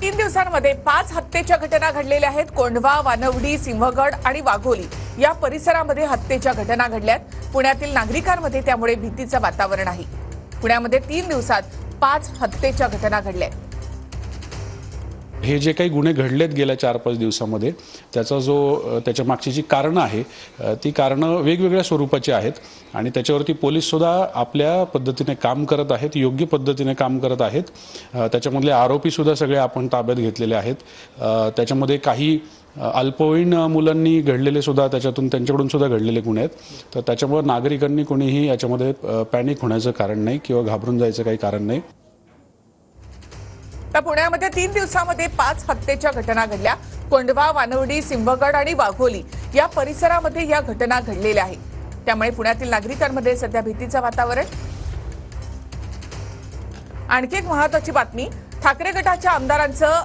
तीन दिवसांमध्ये 5 हत्येच्या घटना घडलेल्या आहेत। कोंढवा, वानवडी, सिंहगड आणि वाघोली या परिसरामध्ये हत्येच्या घटना घडल्यात। पुण्यातील नागरिकांमध्ये त्यामुळे भीतीचं वातावरण आहे। पुण्यामध्ये 3 दिवसात 5 हत्येच्या घटना घडल्या। हे जे काही गुन्हे घडलेत गेल्या 4-5 दिवसांमध्ये त्याच्या मागची जी कारणं आहे ती कारणं वेगवेगळ्या स्वरूपाची आहेत आणि त्याच्यावरती पोलीस सुद्धा आपल्या पद्धतीने काम करत आहेत, योग्य पद्धतीने काम करत आहेत। त्याच्यामधले आरोपी सुद्धा सगळे आपण ताब्यात घेतलेले आहेत। त्याच्यामध्ये काही अल्पवयीन मुलांनी घडलेले सुद्धा त्यांच्याकडून सुद्धा घडलेले गुन्हे आहेत। तर त्याच्यामुळे नागरिकांनी कोणीही याच्यामध्ये पॅनिक होण्याचं कारण नाही किंवा घाबरून जायचं काही कारण नाही। तर पुण्यामध्ये 3 दिवसांमध्ये 5 हत्येच्या घटना घडल्या। कोंढवा, वानवडी, सिंहगड आणि वाघोली या परिसरामध्ये या घटना घडलेल्या आहेत। त्यामुळे पुण्यातील नागरिकांमध्ये सध्या भीतीचं वातावरण। आणखी एक महत्त्वाची बातमी, ठाकरे गटाच्या आमदारांचं